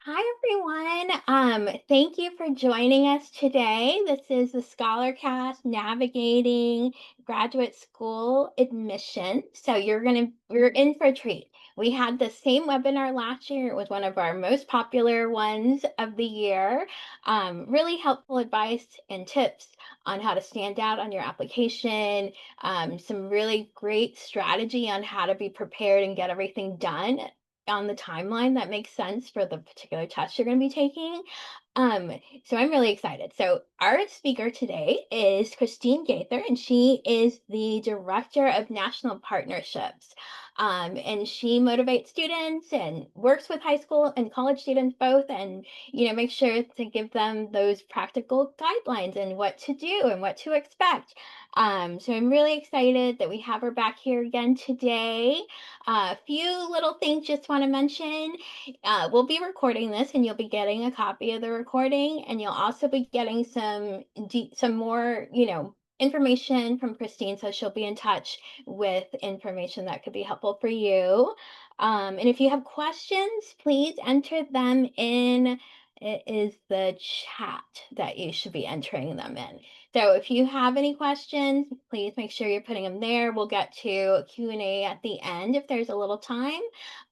Hi, everyone. Thank you for joining us today. This is the ScholarCast Navigating Graduate School Admission. So we're in for a treat. We had the same webinar last year. It was one of our most popular ones of the year. Really helpful advice and tips on how to stand out on your application. Some really great strategy on how to be prepared and get everything done on the timeline that makes sense for the particular test you're going to be taking. Um, so I'm really excited. So our speaker today is Kristine Cather, and she is the Director of National Partnerships. And she motivates students and works with high school and college students both, and make sure to give them those practical guidelines and what to do and what to expect. So I'm really excited that we have her back here again today. A few little things just want to mention. We'll be recording this, and you'll be getting a copy of the recording, and you'll also be getting some more, information from Kristine. So she'll be in touch with information that could be helpful for you. And if you have questions, please enter them in. It is the chat that you should be entering them in. So if you have any questions, please make sure you're putting them there. We'll get to Q&A at the end if there's a little time.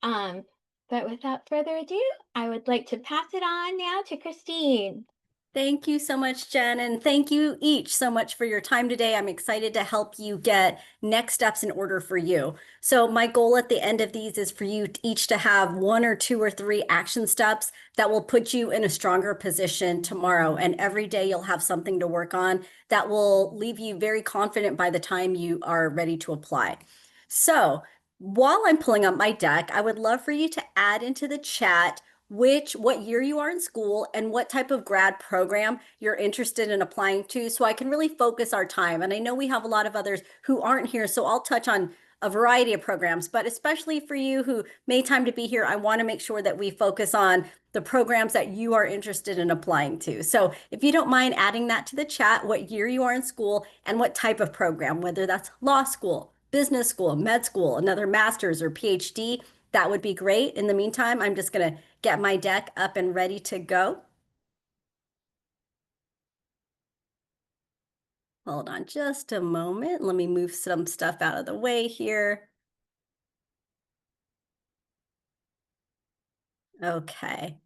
Um, but without further ado, I would like to pass it on now to Kristine. Thank you so much, Jen, and thank you each so much for your time today. I'm excited to help you get next steps in order for you. So my goal at the end of these is for you each to have 1 or 2 or 3 action steps that will put you in a stronger position tomorrow. And every day you'll have something to work on that will leave you very confident by the time you are ready to apply. So while I'm pulling up my deck, I would love for you to add into the chat what year you are in school and what type of grad program you're interested in applying to, so I can really focus our time. And I know we have a lot of others who aren't here, so I'll touch on a variety of programs, but especially for you who made time to be here, I want to make sure that we focus on the programs that you are interested in applying to. So if you don't mind adding that to the chat, what year you are in school and what type of program, whether that's law school, business school, med school, another master's or PhD, that would be great. In the meantime, I'm just going to get my deck up and ready to go. Hold on just a moment. Let me move some stuff out of the way here. Okay.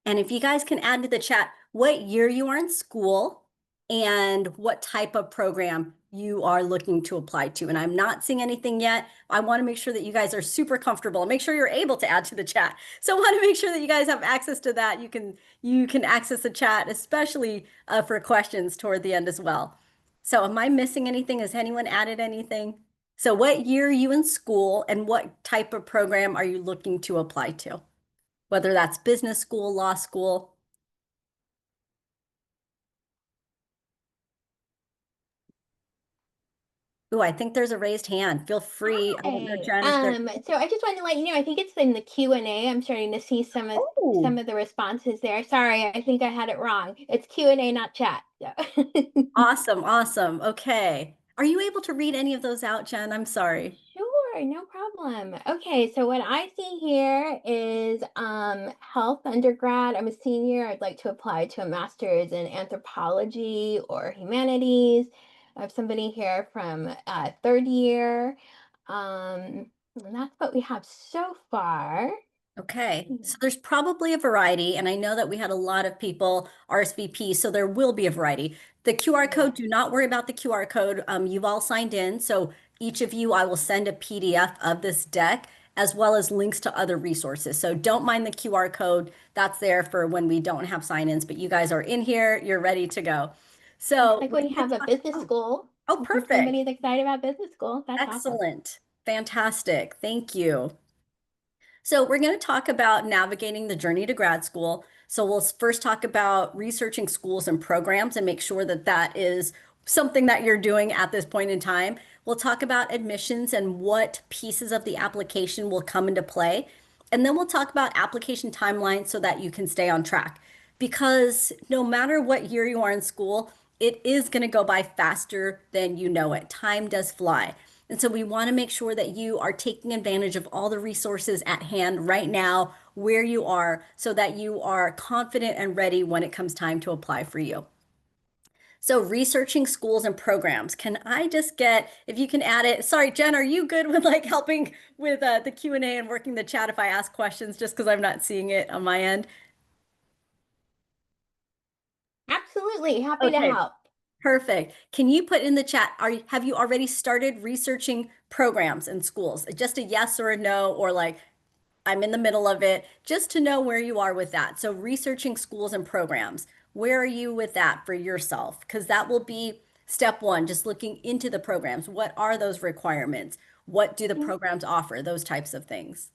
And if you guys can add to the chat what year you are in school and what type of program you are looking to apply to. And I'm not seeing anything yet. I want to make sure that you guys are super comfortable and make sure you're able to add to the chat. So I want to make sure that you guys have access to that. You can access the chat, especially for questions toward the end as well. So am I missing anything? Has anyone added anything? So what year are you in school and what type of program are you looking to apply to? Whether that's business school, law school. Oh, I think there's a raised hand. Feel free. I don't know, Hi. Jen, if there. So I just wanted to let you know, I think it's in the Q&A. I'm starting to see some of Oh, some of the responses there. Sorry, I think I had it wrong. It's Q&A, not chat. So. awesome, awesome. Okay. Are you able to read any of those out, Jen? I'm sorry. Sure, no problem. Okay, so what I see here is health undergrad. I'm a senior. I'd like to apply to a master's in anthropology or humanities. I have somebody here from third year. And that's what we have so far. Okay, so there's probably a variety, and I know that we had a lot of people RSVP, so there will be a variety. The QR Yeah. code, do not worry about the QR code. You've all signed in, so each of you, I will send a PDF of this deck as well as links to other resources. So don't mind the QR code. That's there for when we don't have sign-ins, but you guys are in here, you're ready to go. Looks So like we're we gonna have a talk, business school. oh, perfect. Somebody's excited about business school. That's awesome. Excellent. Fantastic. Thank you. So we're going to talk about navigating the journey to grad school. So we'll first talk about researching schools and programs and make sure that that is something that you're doing at this point in time. We'll talk about admissions and what pieces of the application will come into play. And then we'll talk about application timelines so that you can stay on track. Because no matter what year you are in school, it is going to go by faster than you know it. Time does fly. And so we want to make sure that you are taking advantage of all the resources at hand right now where you are so that you are confident and ready when it comes time to apply for you. So researching schools and programs, can I just get, if you can add it, sorry, Jen, are you good with like helping with the Q&A and working the chat if I ask questions just because I'm not seeing it on my end? Absolutely, happy to Okay, help. perfect. Can you put in the chat, have you already started researching programs in schools? Just a yes or a no, or like I'm in the middle of it, just to know where you are with that. So researching schools and programs, where are you with that for yourself? Because that will be step one, just looking into the programs. What are those requirements? What do the programs offer? Those types of things.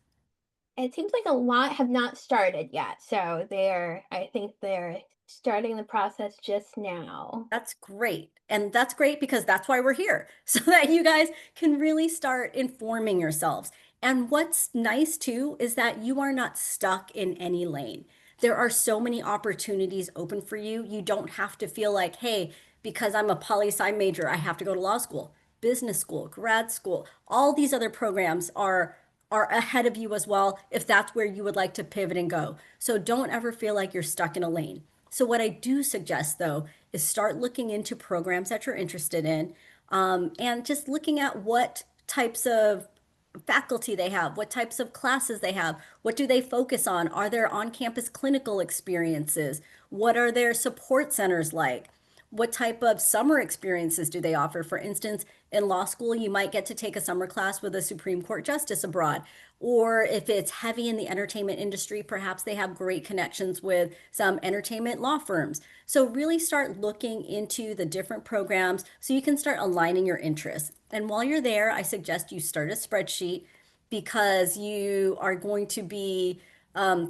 It seems like a lot have not started yet, so I think they're starting the process just now. That's great. And that's great because that's why we're here, so that you guys can really start informing yourselves. And what's nice too is that you are not stuck in any lane. There are so many opportunities open for you. You don't have to feel like, hey, because I'm a poli-sci major, I have to go to law school, business school, grad school. All these other programs are ahead of you as well if that's where you would like to pivot and go. So don't ever feel like you're stuck in a lane. So what I do suggest though is start looking into programs that you're interested in, and just looking at what types of faculty they have, what types of classes they have, what do they focus on? Are there on-campus clinical experiences? What are their support centers like? What type of summer experiences do they offer? For instance, in law school, you might get to take a summer class with a Supreme Court justice abroad. Or if it's heavy in the entertainment industry, perhaps they have great connections with some entertainment law firms. So really start looking into the different programs so you can start aligning your interests. And while you're there, I suggest you start a spreadsheet because you are going to be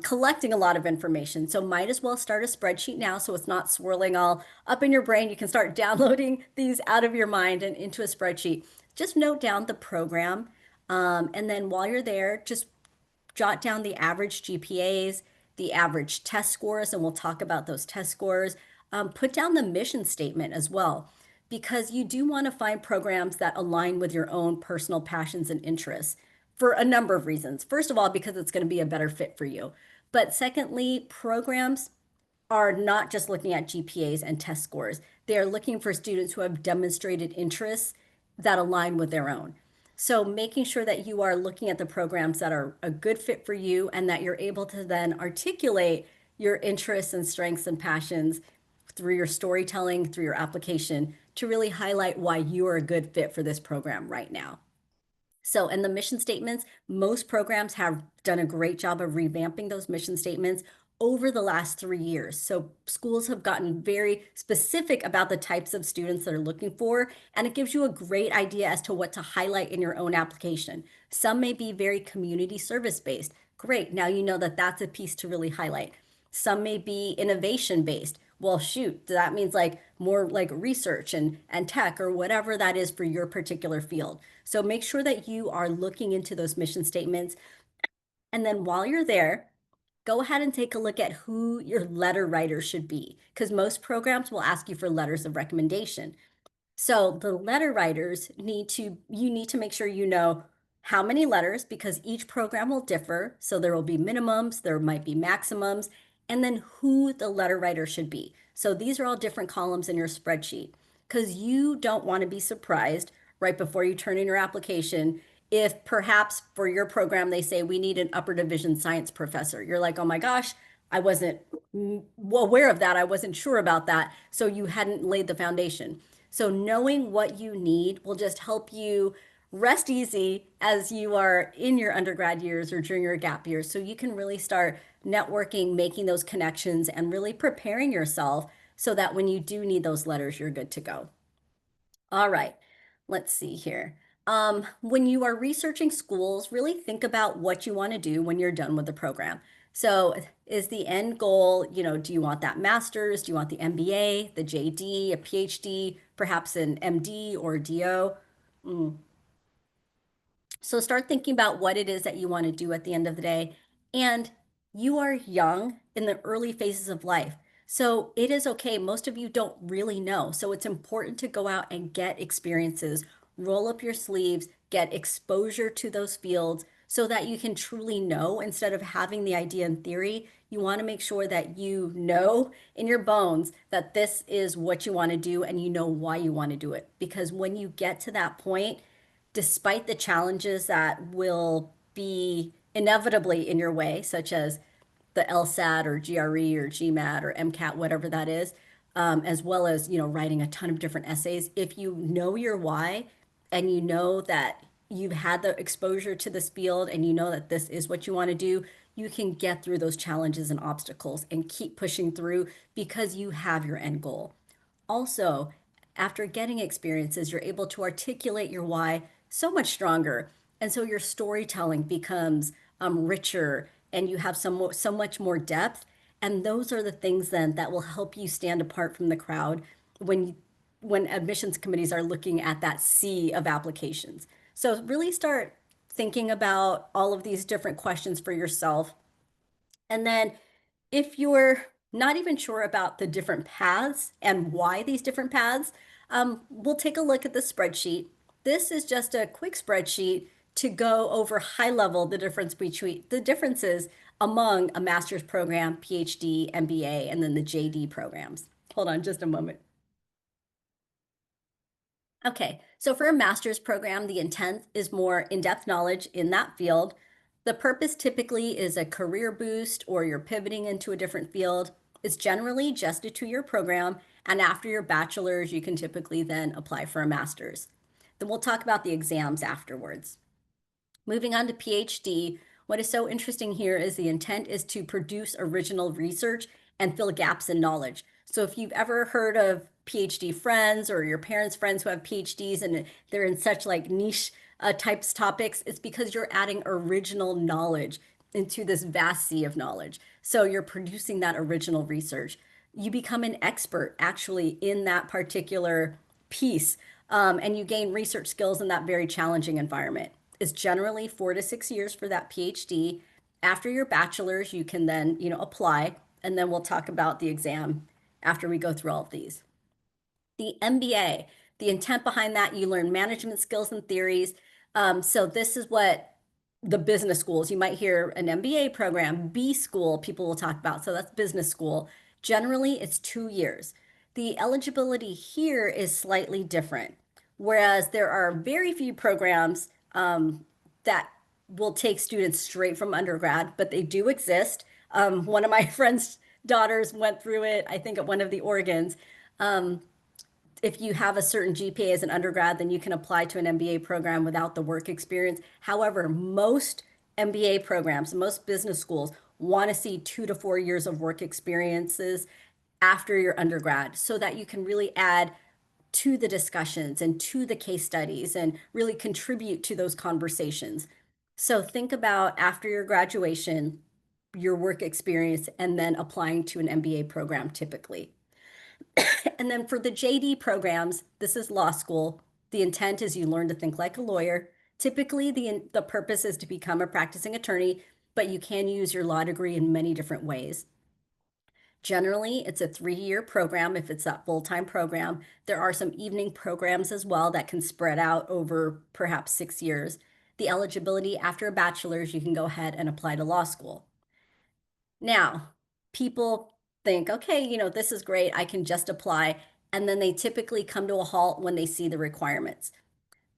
collecting a lot of information. So might as well start a spreadsheet now so it's not swirling all up in your brain. You can start downloading these out of your mind and into a spreadsheet. Just note down the program. And then while you're there, just jot down the average GPAs, the average test scores, and we'll talk about those test scores. Put down the mission statement as well, because you do want to find programs that align with your own personal passions and interests for a number of reasons. First of all, because it's going to be a better fit for you. But secondly, programs are not just looking at GPAs and test scores. They are looking for students who have demonstrated interests that align with their own. So making sure that you are looking at the programs that are a good fit for you and that you're able to then articulate your interests and strengths and passions through your storytelling, through your application to really highlight why you are a good fit for this program right now. So, and the mission statements, most programs have done a great job of revamping those mission statements over the last 3 years. So, schools have gotten very specific about the types of students they're looking for, and it gives you a great idea as to what to highlight in your own application. Some may be very community service based. Great, now you know that that's a piece to really highlight. Some may be innovation based. Well, shoot, that means like more like research and tech or whatever that is for your particular field. So make sure that you are looking into those mission statements. And then while you're there, go ahead and take a look at who your letter writer should be, because most programs will ask you for letters of recommendation. So the letter writers you need to make sure you know how many letters because each program will differ. So there will be minimums, there might be maximums, and then who the letter writer should be. So these are all different columns in your spreadsheet because you don't want to be surprised right before you turn in your application if perhaps for your program they say we need an upper division science professor. You're like, oh my gosh, I wasn't aware of that. I wasn't sure about that. So you hadn't laid the foundation. So knowing what you need will just help you rest easy as you are in your undergrad years or during your gap years. So you can really start networking, making those connections, and really preparing yourself so that when you do need those letters, you're good to go. All right, let's see here. When you are researching schools, really think about what you want to do when you're done with the program. So is the end goal, do you want that master's? Do you want the MBA, the JD, a PhD, perhaps an MD or DO? Mm. So start thinking about what it is that you want to do at the end of the day. And you are young in the early phases of life. So it is okay. Most of you don't really know. So it's important to go out and get experiences, roll up your sleeves, get exposure to those fields so that you can truly know instead of having the idea in theory. You want to make sure that you know in your bones that this is what you want to do and you know why you want to do it. Because when you get to that point, despite the challenges that will be inevitably in your way, such as the LSAT or GRE or GMAT or MCAT, whatever that is, as well as, writing a ton of different essays. If you know your why and you know that you've had the exposure to this field and you know that this is what you want to do, you can get through those challenges and obstacles and keep pushing through because you have your end goal. Also, after getting experiences, you're able to articulate your why so much stronger. And so your storytelling becomes richer and you have so much more depth. And those are the things then that will help you stand apart from the crowd when when admissions committees are looking at that sea of applications. So really start thinking about all of these different questions for yourself. And then if you're not even sure about the different paths and why these different paths, we'll take a look at the spreadsheet. This is just a quick spreadsheet to go over high level the differences among a master's program, PhD, MBA, and then the JD programs. Hold on just a moment. Okay, so for a master's program, the intent is more in-depth knowledge in that field. The purpose typically is a career boost or you're pivoting into a different field. It's generally just a 2-year program, and after your bachelor's, you can typically then apply for a master's. Then we'll talk about the exams afterwards. Moving on to PhD, what is so interesting here is the intent is to produce original research and fill gaps in knowledge. So if you've ever heard of PhD friends or your parents' friends who have PhDs and they're in such like niche types topics, it's because you're adding original knowledge into this vast sea of knowledge. So you're producing that original research. You become an expert actually in that particular piece, and you gain research skills in that very challenging environment. It's generally 4 to 6 years for that PhD. After your bachelor's, you can then, apply, and then we'll talk about the exam after we go through all of these. The MBA, the intent behind that, you learn management skills and theories. So this is what the business schools, you might hear an MBA program, B school, people will talk about. So that's business school. Generally, it's 2 years. The eligibility here is slightly different, whereas there are very few programs that will take students straight from undergrad, but they do exist. One of my friend's daughters went through it, I think, at one of the Oregons. If you have a certain GPA as an undergrad, then you can apply to an MBA program without the work experience. However, most MBA programs, most business schools want to see 2 to 4 years of work experiences after your undergrad so that you can really add to the discussions and to the case studies and really contribute to those conversations. So think about after your graduation, your work experience, and then applying to an MBA program typically. And then for the JD programs, this is law school. The intent is you learn to think like a lawyer. Typically, the purpose is to become a practicing attorney, but you can use your law degree in many different ways. Generally, it's a 3-year program if it's that full-time program. There are some evening programs as well that can spread out over perhaps 6 years. The eligibility after a bachelor's, you can go ahead and apply to law school. Now, people think, okay, this is great, I can just apply. And then they typically come to a halt when they see the requirements.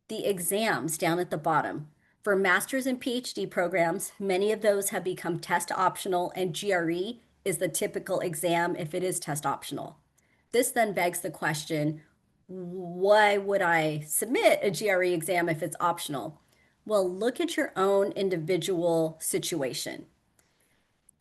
The exams down at the bottom. For master's and PhD programs, many of those have become test optional, and GRE is the typical exam if it is test optional. This then begs the question, why would I submit a GRE exam if it's optional? Well, look at your own individual situation.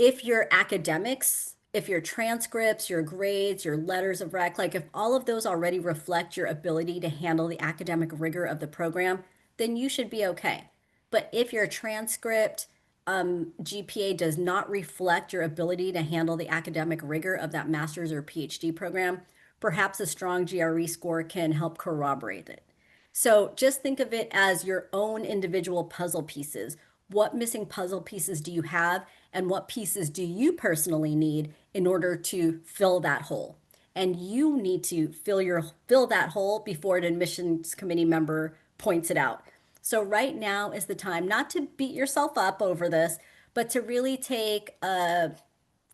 If your academics, if your transcripts, your grades, your letters of rec, like if all of those already reflect your ability to handle the academic rigor of the program, then you should be okay. But if your transcript GPA does not reflect your ability to handle the academic rigor of that master's or PhD program, perhaps a strong GRE score can help corroborate it. So just think of it as your own individual puzzle pieces. What missing puzzle pieces do you have, and what pieces do you personally need in order to fill that hole? And you need to fill that hole before an admissions committee member points it out. So right now is the time not to beat yourself up over this, but to really take a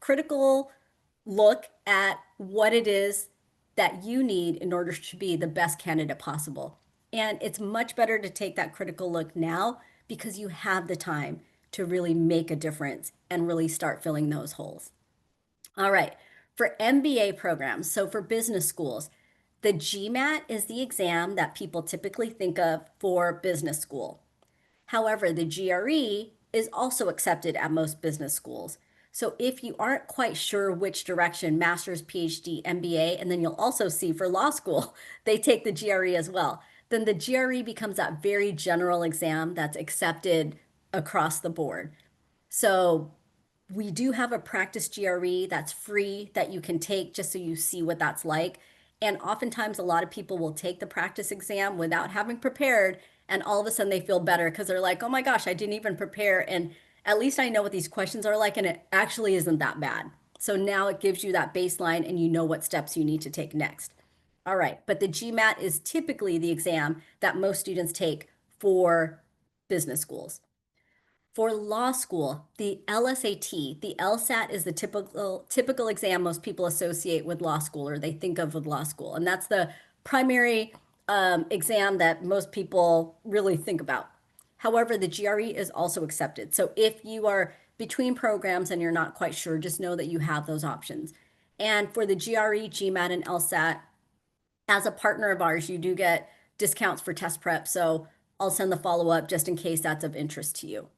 critical look at what it is that you need in order to be the best candidate possible. And it's much better to take that critical look now because you have the time to really make a difference and really start filling those holes. All right. For MBA programs, so for business schools, the GMAT is the exam that people typically think of for business school. However, the GRE is also accepted at most business schools. So if you aren't quite sure which direction, master's, PhD, MBA, and then you'll also see for law school, they take the GRE as well. Then the GRE becomes that very general exam that's accepted across the board. So we do have a practice GRE that's free that you can take just so you see what that's like. And oftentimes, a lot of people will take the practice exam without having prepared, and all of a sudden they feel better because they're like, oh my gosh, I didn't even prepare. And at least I know what these questions are like, and it actually isn't that bad. So now it gives you that baseline and you know what steps you need to take next. All right, but the GMAT is typically the exam that most students take for business schools. For law school, the LSAT, the LSAT is the typical exam most people associate with law school or they think of with law school. And that's the primary exam that most people really think about. However, the GRE is also accepted. So if you are between programs and you're not quite sure, just know that you have those options. And for the GRE, GMAT, and LSAT, as a partner of ours, you do get discounts for test prep. So I'll send the follow up just in case that's of interest to you.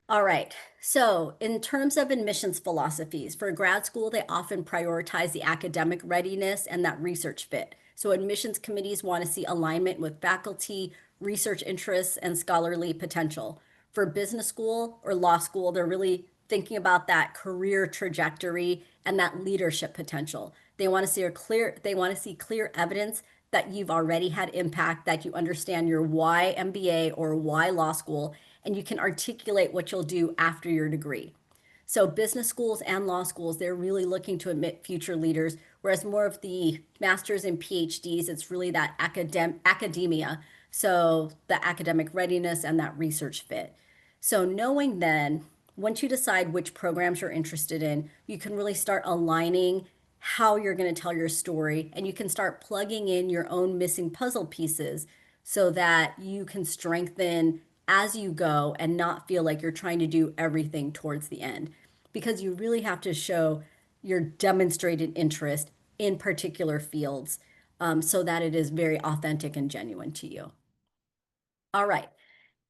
All right. So, in terms of admissions philosophies, for grad school, they often prioritize the academic readiness and that research fit. So, admissions committees want to see alignment with faculty, research interests, and scholarly potential. For business school or law school, they're really thinking about that career trajectory and that leadership potential. They want to see clear evidence that you've already had impact, that you understand your why MBA or why law school, and you can articulate what you'll do after your degree. So business schools and law schools, they're really looking to admit future leaders, whereas more of the masters and PhDs, it's really that academia. So the academic readiness and that research fit. So knowing then, once you decide which programs you're interested in, you can really start aligning how you're going to tell your story and you can start plugging in your own missing puzzle pieces so that you can strengthen as you go and not feel like you're trying to do everything towards the end because you really have to show your demonstrated interest in particular fields so that it is very authentic and genuine to you. All right.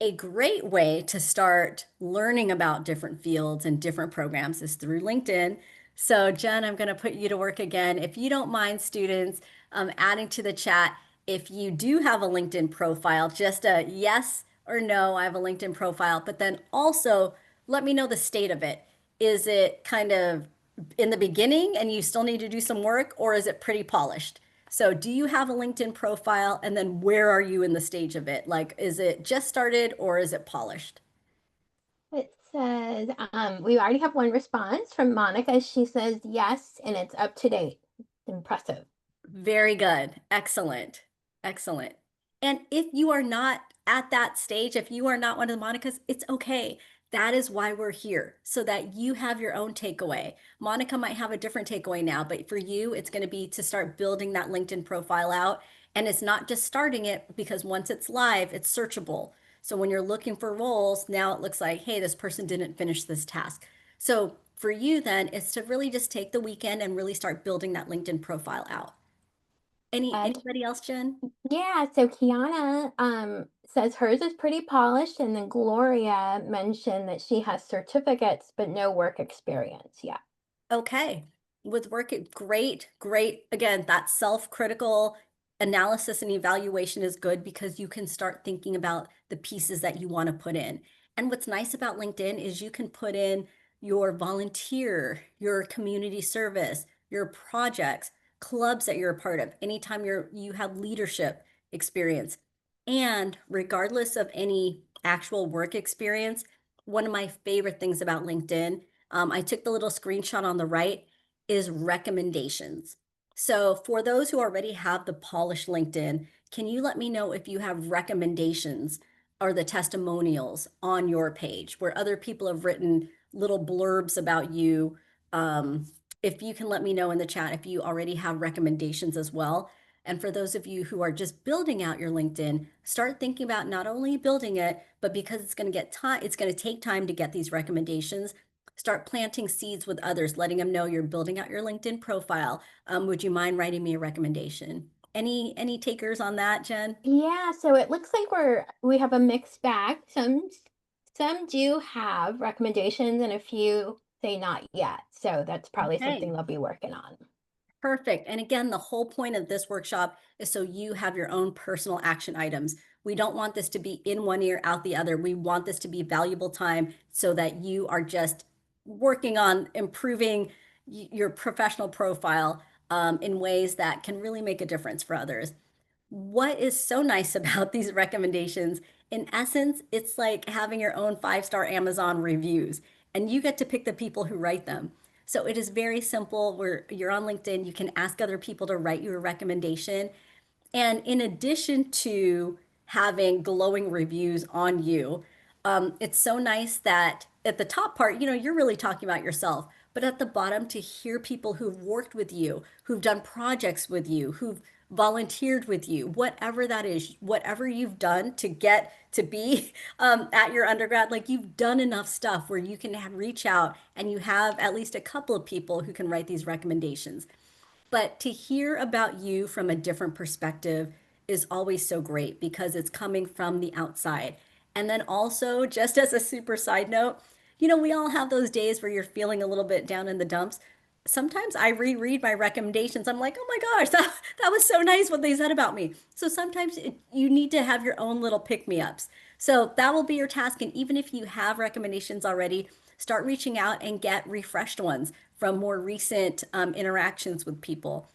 A great way to start learning about different fields and different programs is through LinkedIn. So, Jen, I'm going to put you to work again. If you don't mind, students, adding to the chat, if you do have a LinkedIn profile, just a yes or no, I have a LinkedIn profile, but then also let me know the state of it. Is it kind of in the beginning and you still need to do some work, or is it pretty polished? So, do you have a LinkedIn profile? And then where are you in the stage of it? Like, is it just started or is it polished? It says, we already have one response from Monica. She says yes, and it's up to date. Impressive. Very good. Excellent. Excellent. And if you are not at that stage, if you are not one of the Monicas, it's okay. That is why we're here, so that you have your own takeaway. Monica might have a different takeaway now, but for you, it's going to be to start building that LinkedIn profile out. And it's not just starting it because once it's live, it's searchable. So when you're looking for roles, now it looks like, hey, this person didn't finish this task. So for you, then, it's to really just take the weekend and really start building that LinkedIn profile out. Uh, Anybody else, Jen? yeah, so Kiana says hers is pretty polished, and then Gloria mentioned that she has certificates but no work experience yet. Okay. With work, great, great. Again, that self-critical analysis and evaluation is good because you can start thinking about the pieces that you want to put in. And what's nice about LinkedIn is you can put in your volunteer, your community service, your projects, clubs that you're a part of, anytime you have leadership experience. And regardless of any actual work experience, one of my favorite things about LinkedIn, I took the little screenshot on the right, is recommendations. So for those who already have the polished LinkedIn, can you let me know if you have recommendations are the testimonials on your page where other people have written little blurbs about you. Um, if you can let me know in the chat if you already have recommendations as well. And for those of you who are just building out your LinkedIn, start thinking about not only building it, but because it's going to get time, it's going to take time to get these recommendations. Start planting seeds with others, letting them know you're building out your LinkedIn profile. Would you mind writing me a recommendation? Any takers on that, Jen? Yeah, so it looks like we have a mixed bag. Some do have recommendations and a few say not yet. So that's probably Okay. something they'll be working on. Perfect. And again, the whole point of this workshop is so you have your own personal action items. We don't want this to be in one ear, out the other. We want this to be valuable time so that you are just working on improving your professional profile in ways that can really make a difference for others. What is so nice about these recommendations? In essence, it's like having your own five-star Amazon reviews, and you get to pick the people who write them. So it is very simple. Where you're on LinkedIn, you can ask other people to write you a recommendation. And in addition to having glowing reviews on you, it's so nice that at the top part, you're really talking about yourself, but at the bottom, to hear people who've worked with you, who've done projects with you, who've volunteered with you, whatever that is, whatever you've done to get to be at your undergrad, like you've done enough stuff where you can reach out and you have at least a couple of people who can write these recommendations. But to hear about you from a different perspective is always so great because it's coming from the outside. And then also, just as a super side note, we all have those days where you're feeling a little bit down in the dumps. Sometimes I reread my recommendations. I'm like, oh my gosh, that was so nice what they said about me. So sometimes you need to have your own little pick me ups. So that will be your task. And even if you have recommendations already, start reaching out and get refreshed ones from more recent interactions with people.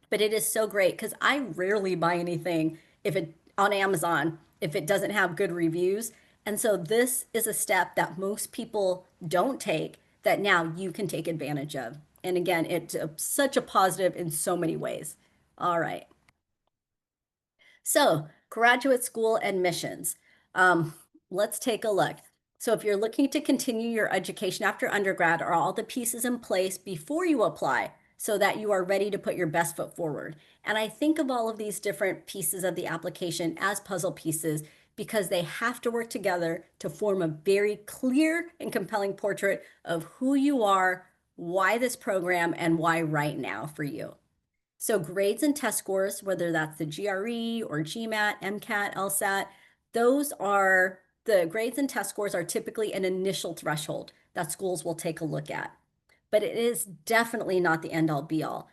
But it is so great because I rarely buy anything if it on Amazon if it doesn't have good reviews. And so this is a step that most people don't take that now you can take advantage of. And again, it's such a positive in so many ways. All right. So, graduate school admissions. Um, let's take a look. So, if you're looking to continue your education after undergrad, are all the pieces in place before you apply so that you are ready to put your best foot forward? And I think of all of these different pieces of the application as puzzle pieces because they have to work together to form a very clear and compelling portrait of who you are, why this program, and why right now for you. So grades and test scores, whether that's the GRE or GMAT, MCAT, LSAT, those are the grades and test scores are typically an initial threshold that schools will take a look at. But it is definitely not the end all be all.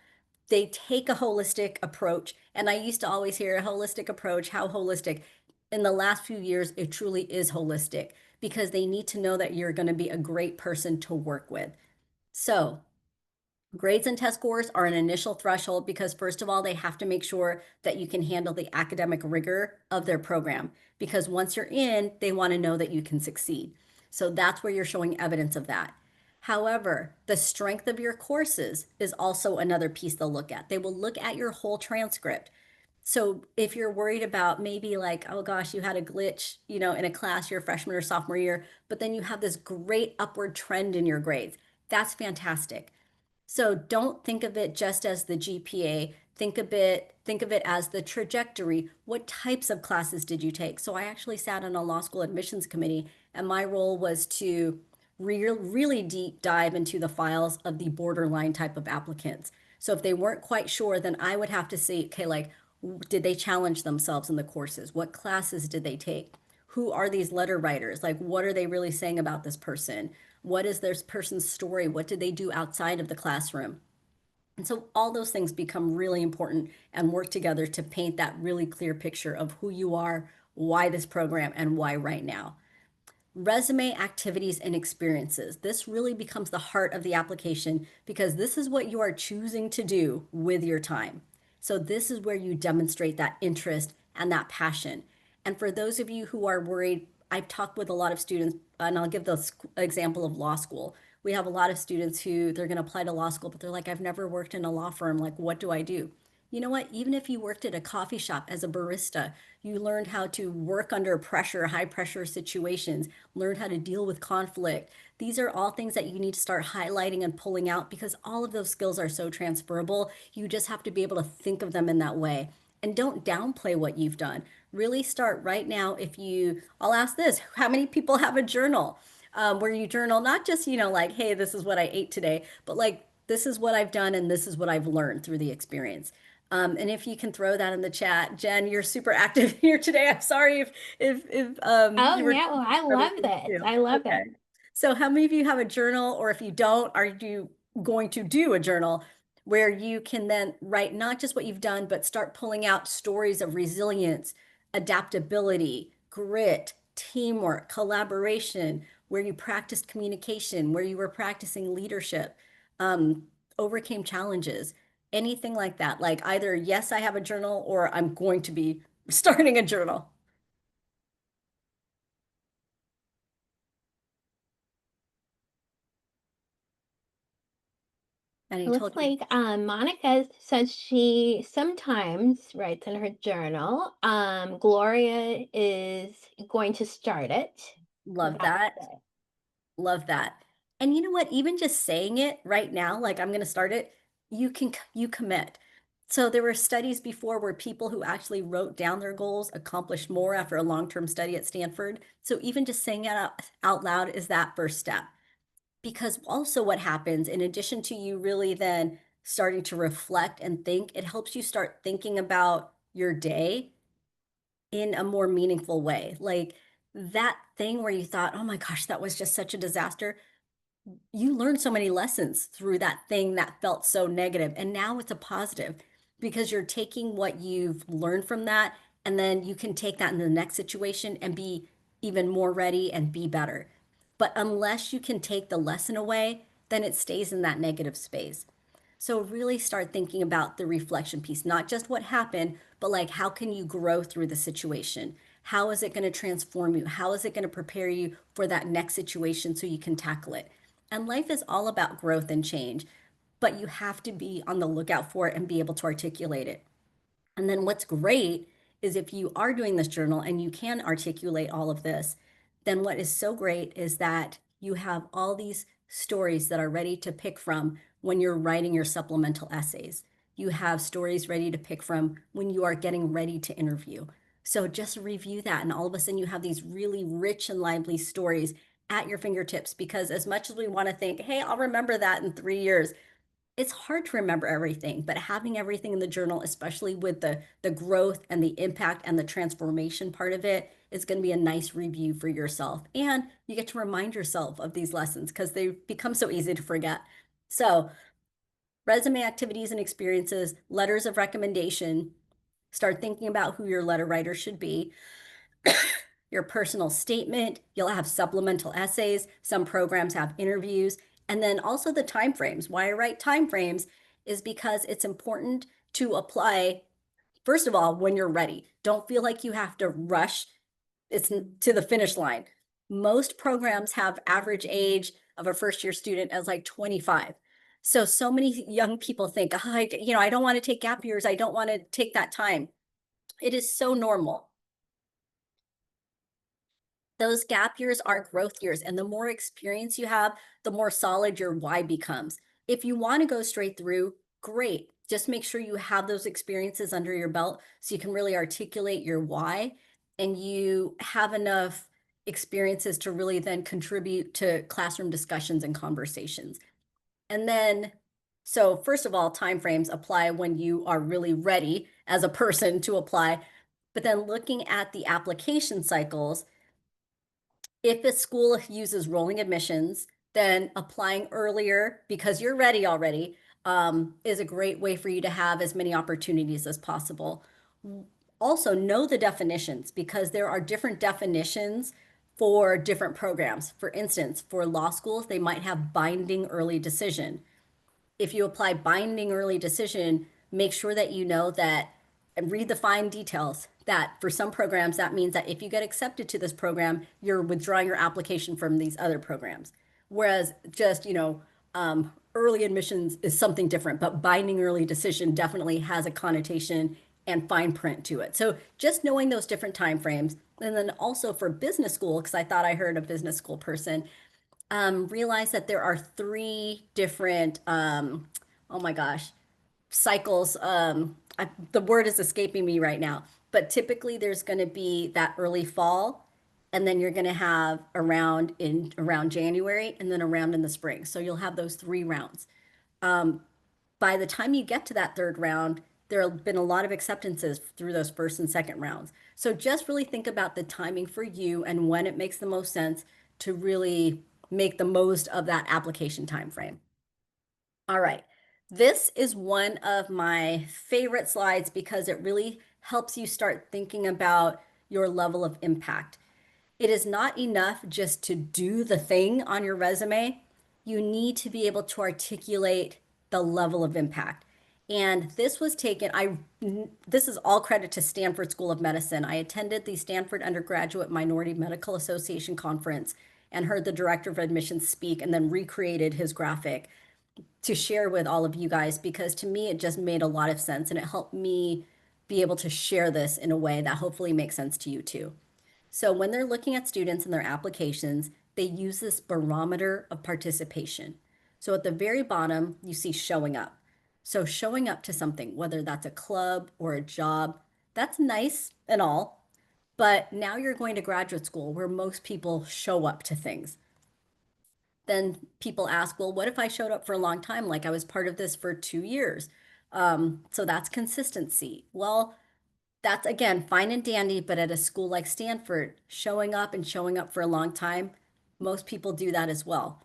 They take a holistic approach. And I used to always hear a holistic approach, how holistic. In the last few years, it truly is holistic because they need to know that you're going to be a great person to work with. So grades and test scores are an initial threshold because, first of all, they have to make sure that you can handle the academic rigor of their program. Because once you're in, they want to know that you can succeed. So that's where you're showing evidence of that. However, the strength of your courses is also another piece they'll look at. They will look at your whole transcript. So if you're worried about maybe like, oh gosh, you had a glitch, in a class your freshman or sophomore year, but then you have this great upward trend in your grades, that's fantastic. So don't think of it just as the GPA. Think of it as the trajectory. What types of classes did you take? So I actually sat on a law school admissions committee, and my role was to really deep dive into the files of the borderline type of applicants. So if they weren't quite sure, then I would have to see, okay, like, did they challenge themselves in the courses? What classes did they take? Who are these letter writers? Like, what are they really saying about this person? What is this person's story? What did they do outside of the classroom? And so all those things become really important and work together to paint that really clear picture of who you are, why this program, and why right now. Resume, activities, and experiences. This really becomes the heart of the application because this is what you are choosing to do with your time. So, this is where you demonstrate that interest and that passion. And for those of you who are worried, I've talked with a lot of students, and I'll give the example of law school. We have a lot of students who they're going to apply to law school, but they're like, I've never worked in a law firm. Like, what do I do? You know what? Even if you worked at a coffee shop as a barista, you learned how to work under pressure, high pressure situations, learned how to deal with conflict. These are all things that you need to start highlighting and pulling out because all of those skills are so transferable. You just have to be able to think of them in that way. And don't downplay what you've done. Really start right now. I'll ask this, how many people have a journal where you journal not just, like, hey, this is what I ate today, but like, this is what I've done and this is what I've learned through the experience. And if you can throw that in the chat, Jen, you're super active here today. I'm sorry if Oh, you were no, I other love things this. too. I love Okay. it. So how many of you have a journal, or if you don't, are you going to do a journal where you can then write not just what you've done, but start pulling out stories of resilience, adaptability, grit, teamwork, collaboration, where you practiced communication, where you were practicing leadership, um, overcame challenges, anything like that. Like either, yes, I have a journal, or I'm going to be starting a journal. And It I looks told you, like Monica says she sometimes writes in her journal. Gloria is going to start it. love That's that. it. Love that. And you know what? Even just saying it right now, like I'm going to start it, you commit. So there were studies before where people who actually wrote down their goals accomplished more after a long-term study at Stanford. So even just saying it out loud is that first step. Because also what happens, in addition to you really then starting to reflect and think, it helps you start thinking about your day in a more meaningful way. Like that thing where you thought, oh my gosh, that was just such a disaster, you learned so many lessons through that thing that felt so negative, and now it's a positive because you're taking what you've learned from that, and then you can take that in the next situation and be even more ready and be better. But unless you can take the lesson away, then it stays in that negative space. So really start thinking about the reflection piece, not just what happened, but like how can you grow through the situation? How is it going to transform you? How is it going to prepare you for that next situation so you can tackle it? And life is all about growth and change, but you have to be on the lookout for it and be able to articulate it. And then what's great is if you are doing this journal and you can articulate all of this, then what is so great is that you have all these stories that are ready to pick from when you're writing your supplemental essays. You have stories ready to pick from when you are getting ready to interview. So just review that, and all of a sudden you have these really rich and lively stories at your fingertips. Because as much as we want to think, hey, I'll remember that in 3 years, it's hard to remember everything, but having everything in the journal, especially with the growth and the impact and the transformation part of it, is going to be a nice review for yourself. And you get to remind yourself of these lessons because they become so easy to forget. So, resume activities and experiences, letters of recommendation, start thinking about who your letter writer should be, your personal statement, you'll have supplemental essays, some programs have interviews, and then also the time frames. Why I write time frames is because it's important to apply, first of all, when you're ready. Don't feel like you have to rush it's to the finish line. Most programs have average age of a first year student as like 25. So many young people think, oh, I don't want to take gap years. I don't want to take that time. It is so normal. Those gap years are growth years, and the more experience you have, the more solid your why becomes. If you want to go straight through, great. Just make sure you have those experiences under your belt so you can really articulate your why, and you have enough experiences to really then contribute to classroom discussions and conversations. And then, so first of all, timeframes apply when you are really ready as a person to apply. But then looking at the application cycles, if a school uses rolling admissions, then applying earlier because you're ready already is a great way for you to have as many opportunities as possible. Also, know the definitions because there are different definitions for different programs. For instance, for law schools, they might have binding early decision. If you apply binding early decision, make sure that you know that and read the fine details that for some programs, that means that if you get accepted to this program, you're withdrawing your application from these other programs. Whereas just, Early admissions is something different, but binding early decision definitely has a connotation and fine print to it. So just knowing those different time frames, and then also for business school, because I thought I heard a business school person, realize that there are three different, oh my gosh, cycles. The word is escaping me right now, but typically there's going to be that early fall, and then you're going to have around January, and then around in the spring. So you'll have those 3 rounds. By the time you get to that third round, there have been a lot of acceptances through those first and second rounds. So just really think about the timing for you and when it makes the most sense to really make the most of that application time frame. All right. This is one of my favorite slides because it really helps you start thinking about your level of impact. It is not enough just to do the thing on your resume. You need to be able to articulate the level of impact. And this was taken, this is all credit to Stanford School of Medicine. I attended the Stanford Undergraduate Minority Medical Association conference and heard the director of admissions speak and then recreated his graphic to share with all of you guys because to me it just made a lot of sense and it helped me be able to share this in a way that hopefully makes sense to you too. So when they're looking at students and their applications, they use this barometer of participation. So at the very bottom, you see showing up. So showing up to something, whether that's a club or a job, that's nice and all. But now you're going to graduate school where most people show up to things. Then people ask, well, what if I showed up for a long time? Like I was part of this for 2 years. So that's consistency. Well, that's again fine and dandy, but at a school like Stanford, showing up for a long time, most people do that as well.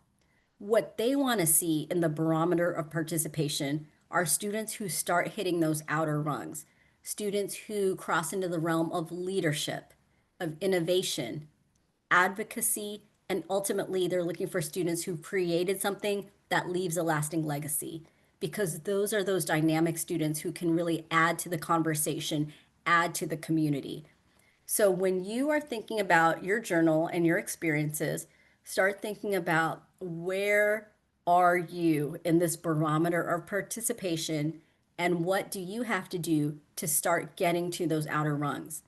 What they want to see in the barometer of participation are students who start hitting those outer rungs, students who cross into the realm of leadership, of innovation, advocacy, and ultimately they're looking for students who've created something that leaves a lasting legacy because those are those dynamic students who can really add to the conversation, add to the community. So when you are thinking about your journal and your experiences, start thinking about where are you in this barometer of participation and what do you have to do to start getting to those outer rungs.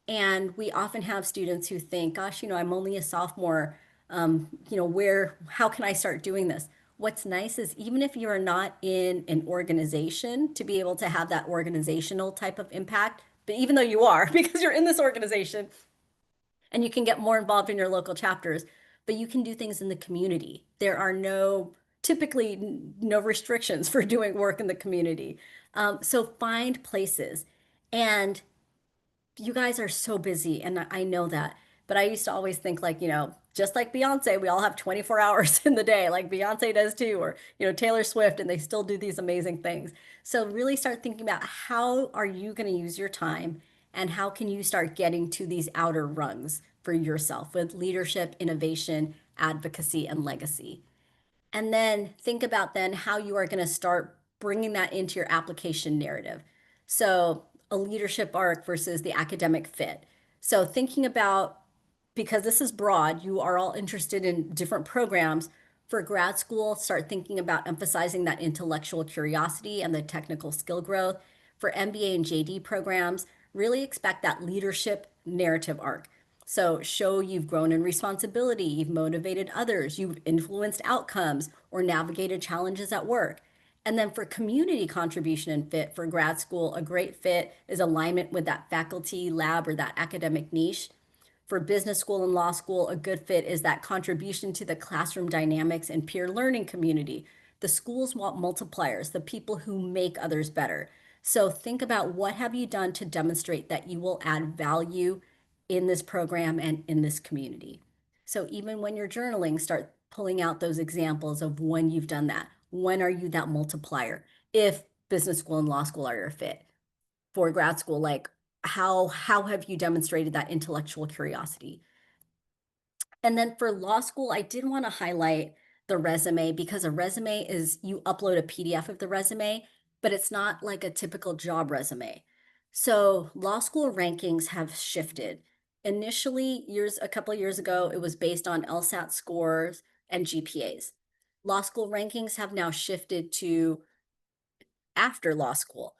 And we often have students who think, gosh, I'm only a sophomore. How can I start doing this? What's nice is even if you are not in an organization to be able to have that organizational type of impact, but even though you are, because you're in this organization and you can get more involved in your local chapters, but you can do things in the community. There are typically no restrictions for doing work in the community. So find places. And you guys are so busy, and I know that. But I used to always think like, just like Beyonce, we all have 24 hours in the day, like Beyonce does too, or, Taylor Swift, and they still do these amazing things. So really start thinking about how are you going to use your time and how can you start getting to these outer rungs for yourself with leadership, innovation, advocacy, and legacy. And then think about then how you are going to start bringing that into your application narrative. So a leadership arc versus the academic fit. So thinking about, because this is broad, you are all interested in different programs. For grad school, start thinking about emphasizing that intellectual curiosity and the technical skill growth. For MBA and JD programs, really expect that leadership narrative arc. So show you've grown in responsibility, you've motivated others, you've influenced outcomes or navigated challenges at work. And then for community contribution and fit for grad school, a great fit is alignment with that faculty, lab, or that academic niche. For business school and law school, a good fit is that contribution to the classroom dynamics and peer learning community. The schools want multipliers, the people who make others better. So think about what have you done to demonstrate that you will add value in this program and in this community. So even when you're journaling, start pulling out those examples of when you've done that. When are you that multiplier? If business school and law school are your fit. For grad school, like how have you demonstrated that intellectual curiosity? And then for law school, I did want to highlight the resume because a resume is you upload a PDF of the resume, but it's not like a typical job resume. So law school rankings have shifted. Initially, a couple of years ago, it was based on LSAT scores and GPAs. law school rankings have now shifted to after law school.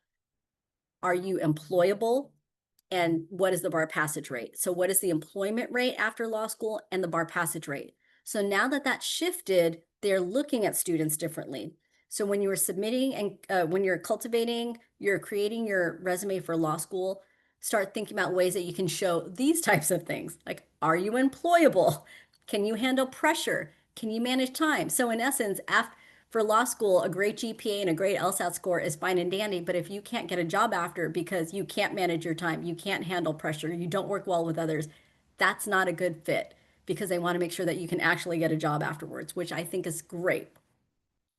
Are you employable? And what is the bar passage rate? So what is the employment rate after law school and the bar passage rate? So now that that's shifted, they're looking at students differently. So when you are submitting and when you're cultivating, you're creating your resume for law school, start thinking about ways that you can show these types of things. Like, are you employable? Can you handle pressure? Can you manage time? So in essence, for law school, a great GPA and a great LSAT score is fine and dandy, but if you can't get a job after because you can't manage your time, you can't handle pressure, you don't work well with others, that's not a good fit because they want to make sure that you can actually get a job afterwards, which I think is great.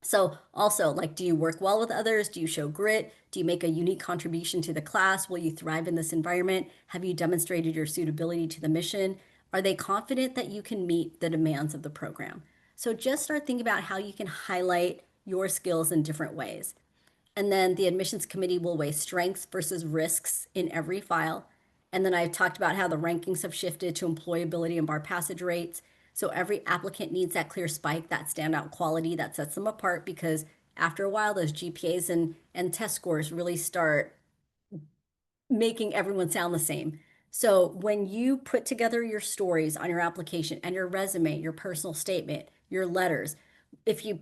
So also, like, do you work well with others? Do you show grit? Do you make a unique contribution to the class? Will you thrive in this environment? Have you demonstrated your suitability to the mission? Are they confident that you can meet the demands of the program? So just start thinking about how you can highlight your skills in different ways. And then the admissions committee will weigh strengths versus risks in every file. And then I've talked about how the rankings have shifted to employability and bar passage rates. So every applicant needs that clear spike, that standout quality that sets them apart because after a while, those GPAs and test scores really start making everyone sound the same. So when you put together your stories on your application and your resume, your personal statement, your letters, if you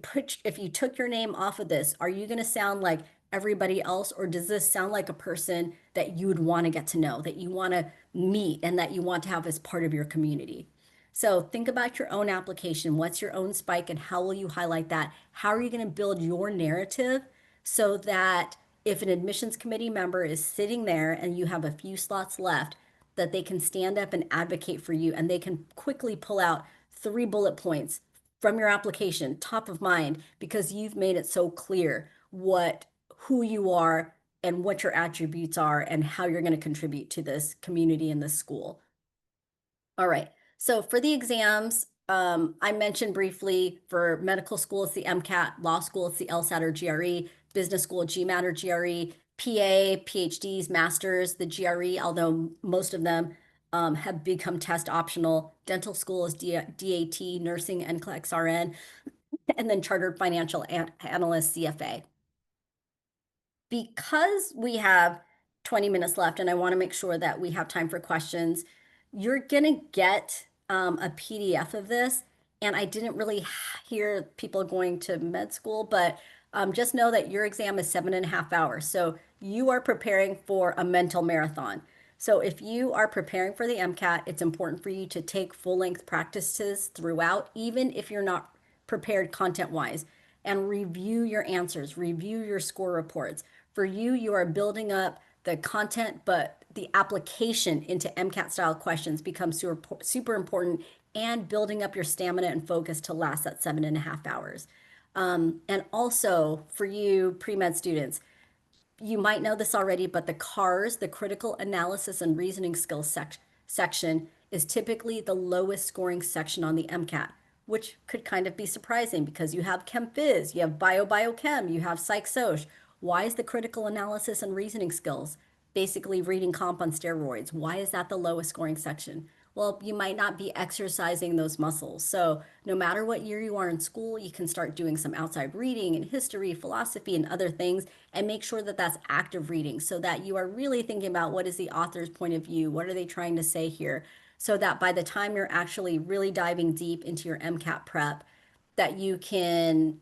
took your name off of this, are you going to sound like everybody else, or does this sound like a person that you would want to get to know, that you want to meet, and that you want to have as part of your community? So think about your own application. What's your own spike and how will you highlight that? How are you going to build your narrative so that if an admissions committee member is sitting there and you have a few slots left, that they can stand up and advocate for you and they can quickly pull out 3 bullet points from your application, top of mind, because you've made it so clear who you are and what your attributes are and how you're going to contribute to this community and this school. All right. So for the exams, I mentioned briefly for medical school, it's the MCAT, law school, it's the LSAT or GRE, business school, GMAT or GRE, PA, PhDs, masters, the GRE, although most of them have become test optional. Dental school is DAT, nursing, NCLEX RN, and then chartered financial analyst, CFA. Because we have 20 minutes left and I want to make sure that we have time for questions, you're going to get a PDF of this. And I didn't really hear people going to med school, but just know that your exam is 7.5 hours. So you are preparing for a mental marathon. So if you are preparing for the MCAT, it's important for you to take full-length practices throughout, even if you're not prepared content-wise, and review your answers, review your score reports. For you, you are building up the content, but the application into MCAT style questions becomes super important, and building up your stamina and focus to last that 7.5 hours. And also for you pre-med students, you might know this already, but the CARS, the critical analysis and reasoning skills section, is typically the lowest scoring section on the MCAT, which could kind of be surprising because you have Chem Phys, you have Biochem, you have Psych Soc. Why is the critical analysis and reasoning skills, basically reading comp on steroids, why is that the lowest scoring section? Well, you might not be exercising those muscles. So no matter what year you are in school, you can start doing some outside reading and history, philosophy, and other things, and make sure that that's active reading so that you are really thinking about what is the author's point of view, what are they trying to say here, so that by the time you're actually really diving deep into your MCAT prep, that you can,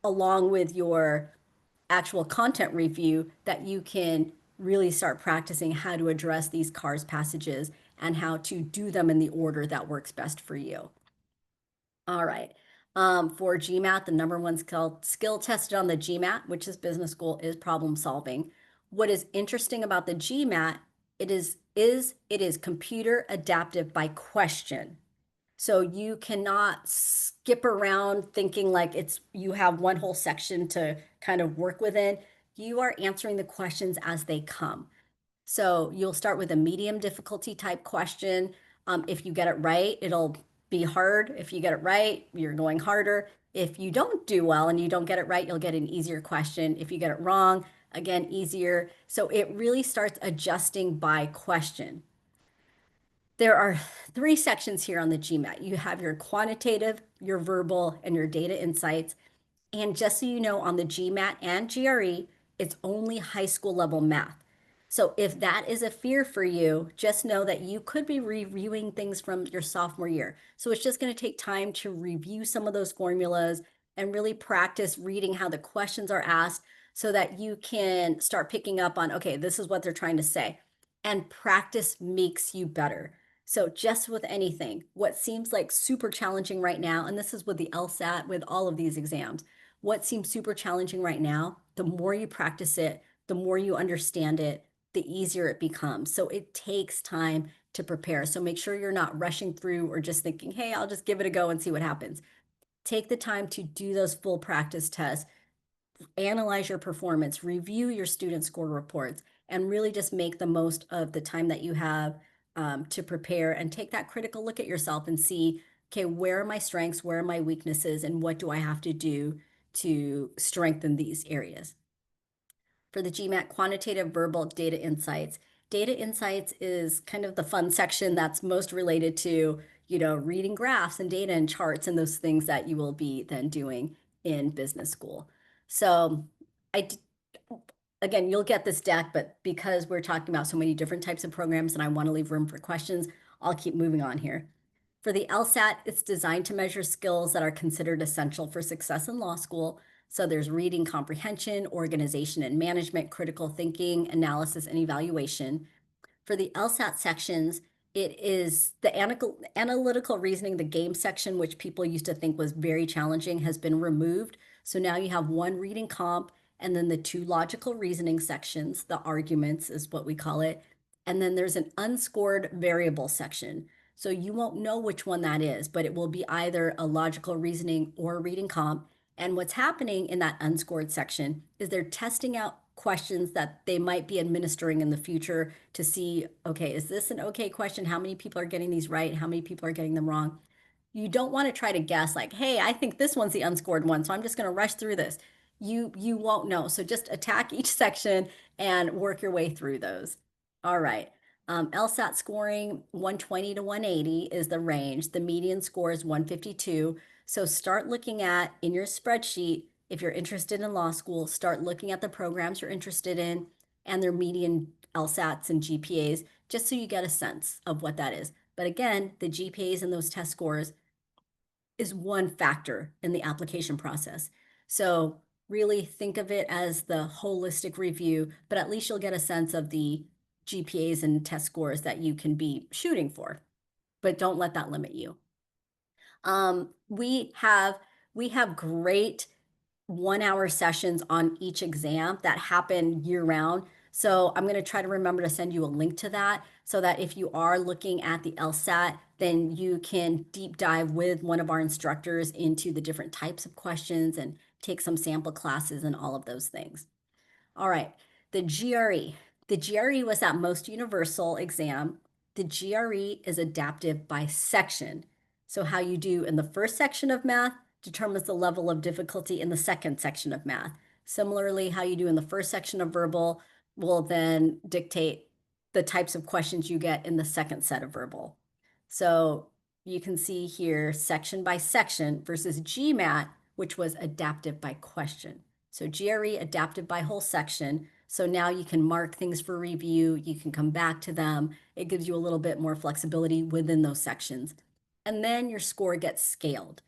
along with your actual content review, that you can really start practicing how to address these CARS passages and how to do them in the order that works best for you. All right. For GMAT, the number one skill tested on the GMAT, which is business school, is problem solving. What is interesting about the GMAT, it is computer adaptive by question. So you cannot skip around thinking like you have one whole section to kind of work within. You are answering the questions as they come. So you'll start with a medium difficulty type question. If you get it right, it'll be hard. If you get it right, you're going harder. If you don't do well and you don't get it right, you'll get an easier question. If you get it wrong, again, easier. So it really starts adjusting by question. There are three sections here on the GMAT. You have your quantitative, your verbal, and your data insights. And just so you know, on the GMAT and GRE, it's only high school level math. So if that is a fear for you, just know that you could be reviewing things from your sophomore year. So it's just going to take time to review some of those formulas and really practice reading how the questions are asked so that you can start picking up on, okay, this is what they're trying to say. And practice makes you better. So just with anything, what seems like super challenging right now, and this is with the LSAT, with all of these exams, what seems super challenging right now, the more you practice it, the more you understand it, the easier it becomes. So it takes time to prepare. So make sure you're not rushing through or just thinking, hey, I'll just give it a go and see what happens. Take the time to do those full practice tests, analyze your performance, review your student score reports, and really just make the most of the time that you have to prepare and take that critical look at yourself and see, okay, where are my strengths, where are my weaknesses, and what do I have to do to strengthen these areas. For the GMAT quantitative verbal data insights, data insights is kind of the fun section that's most related to, reading graphs and data and charts and those things that you will be then doing in business school. So I, again, you'll get this deck, but because we're talking about so many different types of programs and I want to leave room for questions, I'll keep moving on here. For the LSAT, it's designed to measure skills that are considered essential for success in law school. So there's reading comprehension, organization and management, critical thinking, analysis, and evaluation. For the LSAT sections, it is the analytical reasoning, the game section, which people used to think was very challenging, has been removed. So now you have one reading comp and then the two logical reasoning sections, the arguments is what we call it. And then there's an unscored variable section. So you won't know which one that is, but it will be either a logical reasoning or a reading comp. And what's happening in that unscored section is they're testing out questions that they might be administering in the future to see, okay, is this an okay question? How many people are getting these right? How many people are getting them wrong? You don't want to try to guess like, hey, I think this one's the unscored one, so I'm just going to rush through this. You won't know. So just attack each section and work your way through those. All right. LSAT scoring 120 to 180 is the range. The median score is 152. So start looking at in your spreadsheet, if you're interested in law school, start looking at the programs you're interested in and their median LSATs and GPAs, just so you get a sense of what that is. But again, the GPAs and those test scores is one factor in the application process. So really think of it as the holistic review, but at least you'll get a sense of the GPAs and test scores that you can be shooting for, but don't let that limit you. We have great 1 hour sessions on each exam that happen year round. So I'm going to try to remember to send you a link to that so that if you are looking at the LSAT, then you can deep dive with one of our instructors into the different types of questions and take some sample classes and all of those things. All right, the GRE. The GRE was that most universal exam. The GRE is adaptive by section. So how you do in the first section of math determines the level of difficulty in the second section of math. Similarly, how you do in the first section of verbal will then dictate the types of questions you get in the second set of verbal. So you can see here section by section versus GMAT, which was adaptive by question. So GRE adaptive by whole section. So now you can mark things for review. You can come back to them. It gives you a little bit more flexibility within those sections. And then your score gets scaled.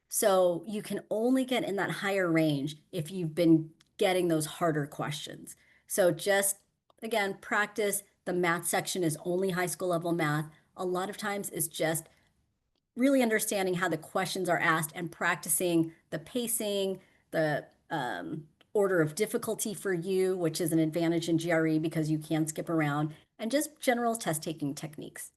So you can only get in that higher range if you've been getting those harder questions. So just, again, practice. The math section is only high school level math. A lot of times it's just really understanding how the questions are asked and practicing the pacing, the order of difficulty for you, which is an advantage in GRE because you can skip around, and just general test taking techniques.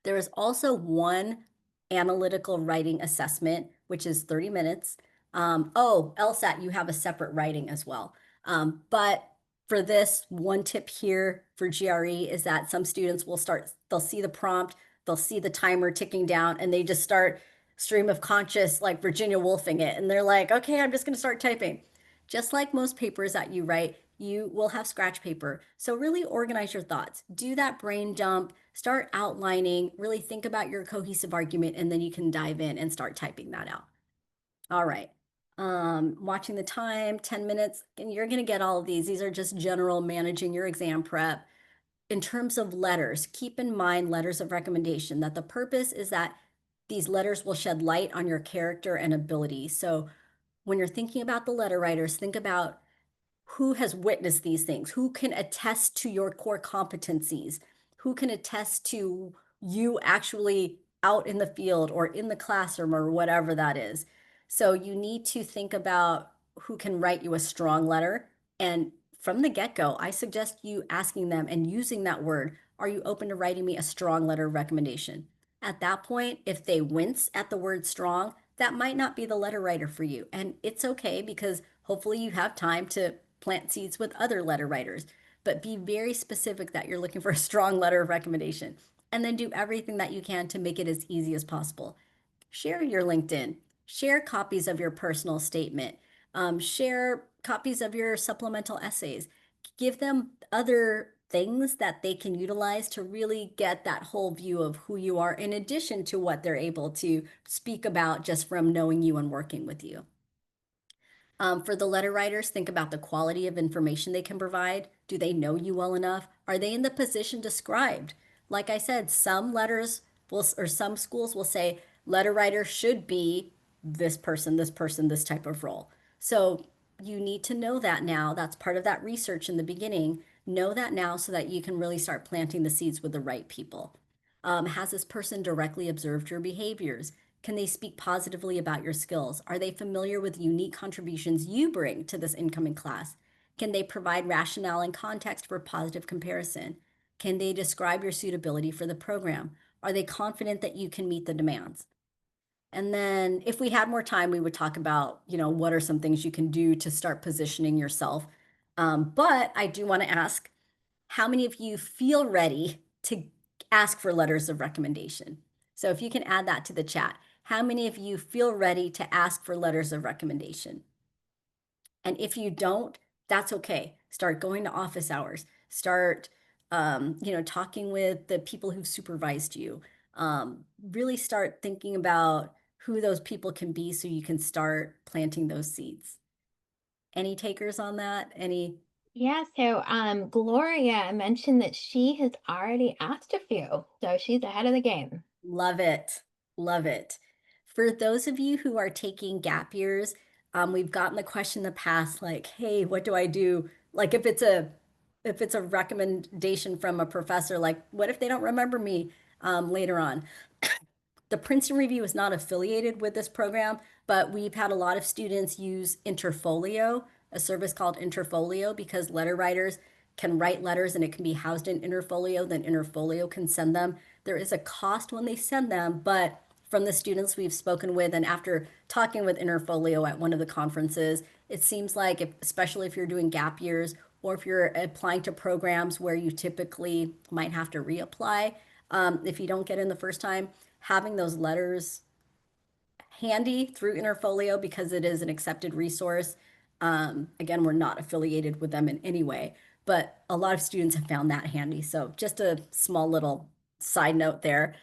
There is also one analytical writing assessment, which is 30 minutes. LSAT, you have a separate writing as well. But for this, one tip here for GRE is that some students they'll see the prompt, they'll see the timer ticking down, and they just start stream of conscious, like Virginia Woolfing it. And they're like, okay, I'm just going to start typing. Just like most papers that you write, you will have scratch paper. So really organize your thoughts. Do that brain dump, start outlining, really think about your cohesive argument, and then you can dive in and start typing that out. All right. Watching the time, 10 minutes, and you're going to get all of these. These are just general managing your exam prep. In terms of letters, keep in mind letters of recommendation, that the purpose is that these letters will shed light on your character and ability. So when you're thinking about the letter writers, think about who has witnessed these things, who can attest to your core competencies, who can attest to you actually out in the field or in the classroom or whatever that is. So you need to think about who can write you a strong letter. And from the get-go, I suggest you asking them and using that word, are you open to writing me a strong letter of recommendation? At that point, if they wince at the word strong, that might not be the letter writer for you. And it's okay, because hopefully you have time to plant seeds with other letter writers. But be very specific that you're looking for a strong letter of recommendation. And then do everything that you can to make it as easy as possible. Share your LinkedIn, share copies of your personal statement, share copies of your supplemental essays. Give them other things that they can utilize to really get that whole view of who you are, in addition to what they're able to speak about just from knowing you and working with you. For the letter writers, think about the quality of information they can provide. Do they know you well enough? Are they in the position described? Like I said, some letters will, or some schools will say letter writer should be this person, this person, this type of role. So you need to know that now. That's part of that research in the beginning. Know that now so that you can really start planting the seeds with the right people. Has this person directly observed your behaviors? Can they speak positively about your skills? Are they familiar with unique contributions you bring to this incoming class? Can they provide rationale and context for positive comparison? Can they describe your suitability for the program? Are they confident that you can meet the demands? And then if we had more time, we would talk about, what are some things you can do to start positioning yourself. But I do want to ask, how many of you feel ready to ask for letters of recommendation? So if you can add that to the chat, how many of you feel ready to ask for letters of recommendation? And if you don't, that's okay. Start going to office hours. Start, talking with the people who've supervised you. Really start thinking about who those people can be so you can start planting those seeds. Any takers on that? Any? Yeah, so Gloria mentioned that she has already asked a few, so she's ahead of the game. Love it. Love it. For those of you who are taking gap years, we've gotten the question in the past, like, hey, what do I do? Like if it's a recommendation from a professor, like, what if they don't remember me later on? The Princeton Review is not affiliated with this program, but we've had a lot of students use Interfolio, a service called Interfolio, because letter writers can write letters and it can be housed in Interfolio, then Interfolio can send them. There is a cost when they send them, but from the students we've spoken with, and after talking with Interfolio at one of the conferences, it seems like, especially if you're doing gap years or if you're applying to programs where you typically might have to reapply, if you don't get in the first time, having those letters handy through Interfolio, because it is an accepted resource. Again, we're not affiliated with them in any way, but a lot of students have found that handy. So just a small little side note there.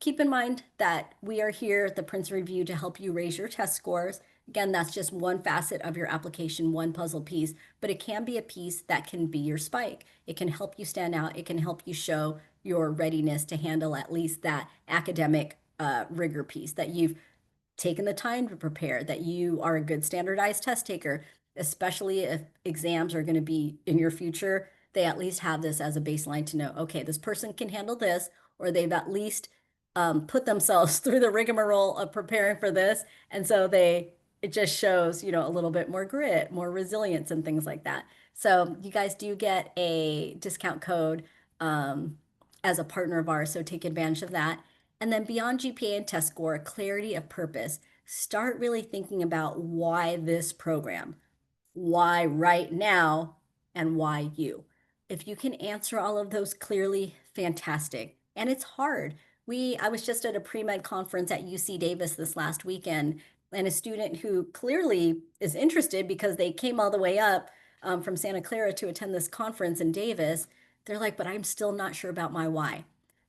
Keep in mind that we are here at the Princeton Review to help you raise your test scores. Again, that's just one facet of your application, one puzzle piece, but it can be a piece that can be your spike. It can help you stand out. It can help you show your readiness to handle at least that academic rigor piece, that you've taken the time to prepare, that you are a good standardized test taker, especially if exams are going to be in your future. They at least have this as a baseline to know, okay, this person can handle this, or they've at least put themselves through the rigmarole of preparing for this. And so it just shows, a little bit more grit, more resilience, and things like that. So you guys do get a discount code as a partner of ours, so take advantage of that. And then beyond GPA and test score, clarity of purpose. Start really thinking about why this program, why right now, and why you. If you can answer all of those clearly, fantastic. And it's hard. I was just at a pre-med conference at UC Davis this last weekend, and a student who clearly is interested because they came all the way up from Santa Clara to attend this conference in Davis. They're like, but I'm still not sure about my why.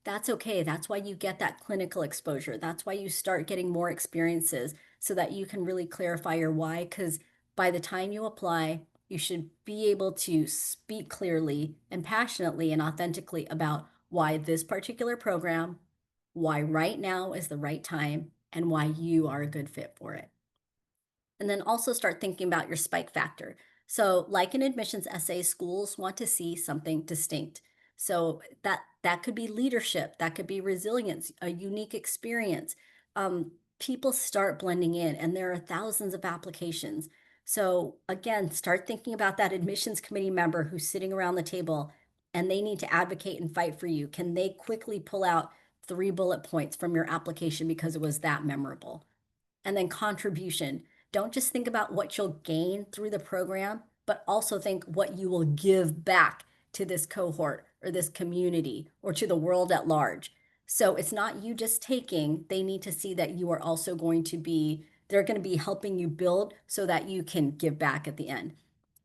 That's okay. That's why you get that clinical exposure. That's why you start getting more experiences so that you can really clarify your why. Because by the time you apply, you should be able to speak clearly and passionately and authentically about why this particular program, why right now is the right time, and why you are a good fit for it. And then also start thinking about your spike factor. So, like an admissions essay, schools want to see something distinct. So that could be leadership, that could be resilience, a unique experience. People start blending in, and there are thousands of applications. So again, start thinking about that admissions committee member who's sitting around the table, and they need to advocate and fight for you. Can they quickly pull out 3 bullet points from your application because it was that memorable? And then contribution. Don't just think about what you'll gain through the program, but also think what you will give back to this cohort or this community or to the world at large. So it's not you just taking, they need to see that you are also going to be, they're going to be helping you build so that you can give back at the end.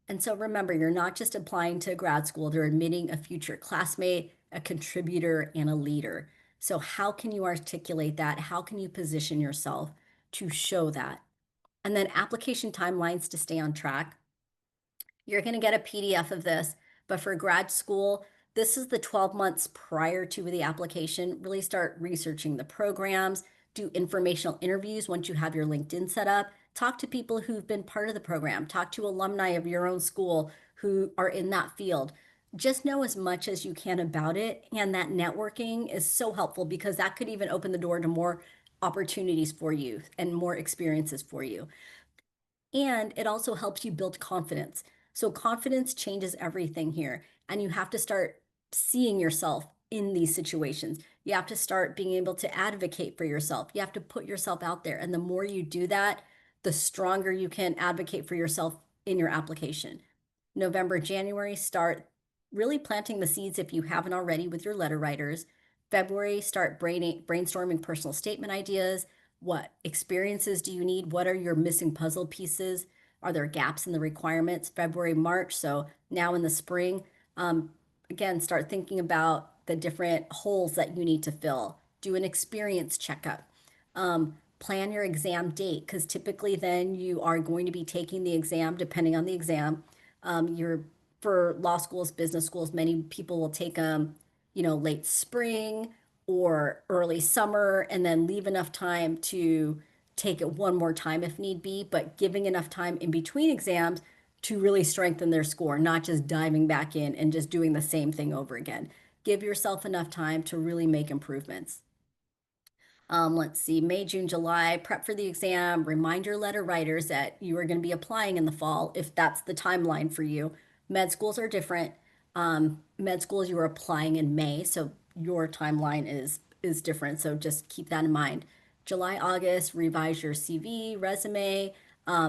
And so remember, you're not just applying to grad school, they're admitting a future classmate, a contributor, and a leader. So, how can you articulate that? How can you position yourself to show that? And then application timelines to stay on track. You're going to get a PDF of this, but for grad school, this is the 12 months prior to the application. Really start researching the programs, do informational interviews once you have your LinkedIn set up, talk to people who've been part of the program, talk to alumni of your own school who are in that field. Just know as much as you can about it. And that networking is so helpful because that could even open the door to more opportunities for you and more experiences for you. And it also helps you build confidence. So confidence changes everything here. And you have to start seeing yourself in these situations. You have to start being able to advocate for yourself. You have to put yourself out there. And the more you do that, the stronger you can advocate for yourself in your application. November, January, start really planting the seeds if you haven't already with your letter writers. February, start brainstorming personal statement ideas. What experiences do you need? What are your missing puzzle pieces? Are there gaps in the requirements? February, March, so now in the spring, again, start thinking about the different holes that you need to fill. Do an experience checkup. Plan your exam date because typically then you are going to be taking the exam depending on the exam. You're for law schools, business schools, many people will take them, late spring or early summer and then leave enough time to take it one more time if need be, but giving enough time in between exams to really strengthen their score, not just diving back in and just doing the same thing over again. Give yourself enough time to really make improvements. Let's see, May, June, July, prep for the exam, remind your letter writers that you are going to be applying in the fall if that's the timeline for you. Med schools are different. Med schools you are applying in May, so your timeline is different. So just keep that in mind. July, August, revise your CV, resume,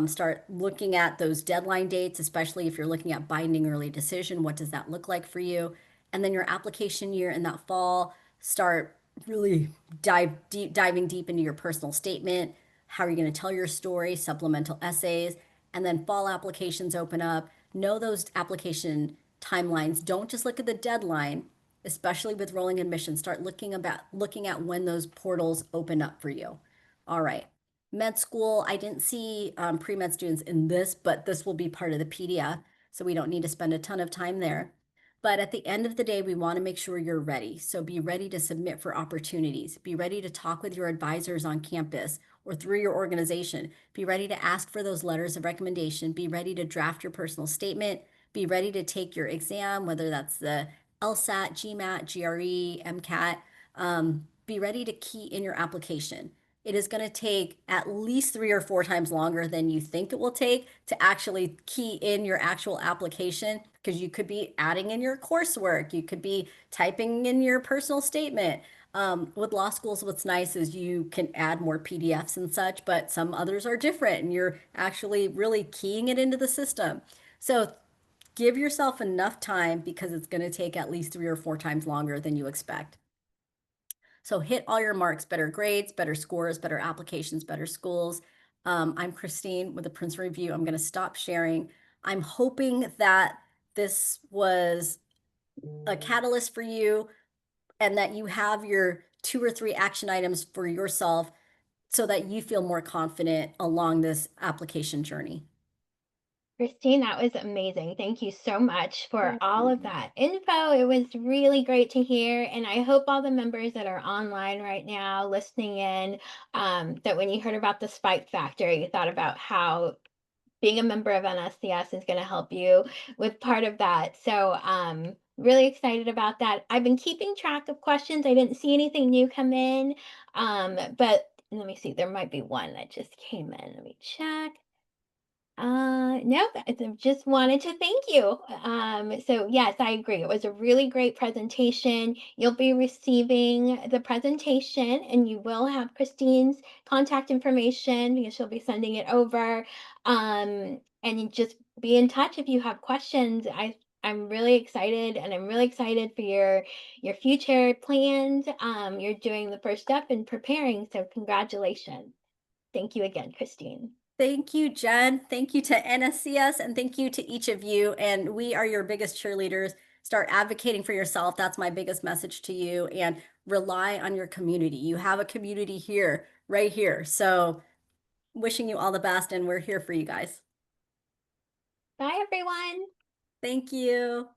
start looking at those deadline dates, especially if you're looking at binding early decision. What does that look like for you? And then your application year in that fall, start really diving deep into your personal statement. How are you going to tell your story? Supplemental essays, and then fall applications open up. Know those application timelines. Don't just look at the deadline, especially with rolling admissions. Start looking at when those portals open up for you. All right. Med school, I didn't see pre-med students in this, but this will be part of the PDF, so we don't need to spend a ton of time there. But at the end of the day, we want to make sure you're ready. So be ready to submit for opportunities. Be ready to talk with your advisors on campus or through your organization. Be ready to ask for those letters of recommendation. Be ready to draft your personal statement. Be ready to take your exam, whether that's the LSAT, GMAT, GRE, MCAT. Be ready to key in your application. It is going to take at least 3 or 4 times longer than you think it will take to actually key in your actual application because you could be adding in your coursework, you could be typing in your personal statement. With law schools, what's nice is you can add more PDFs and such, but some others are different and you're actually really keying it into the system. So give yourself enough time because it's going to take at least 3 or 4 times longer than you expect. So hit all your marks, better grades, better scores, better applications, better schools. I'm Kristine with the Princeton Review. I'm going to stop sharing. I'm hoping that this was a catalyst for you and that you have your 2 or 3 action items for yourself so that you feel more confident along this application journey. Kristine, that was amazing. Thank you so much for Thank all of you. that info. It was really great to hear. And I hope all the members that are online right now listening in, that when you heard about the spike factor, you thought about how being a member of NSCS is going to help you with part of that. So, really excited about that. I've been keeping track of questions. I didn't see anything new come in, but let me see. There might be one that just came in. Let me check. No, just wanted to thank you. So yes, I agree. It was a really great presentation. You'll be receiving the presentation and you will have Christine's contact information because she'll be sending it over. And you just be in touch if you have questions. I'm really excited and I'm really excited for your future plans. You're doing the first step in preparing, so congratulations. Thank you again, Christine. Thank you, Jen. Thank you to NSCS and thank you to each of you. And we are your biggest cheerleaders. Start advocating for yourself. That's my biggest message to you. And rely on your community. You have a community here, right here. So, wishing you all the best, and we're here for you guys. Bye, everyone. Thank you.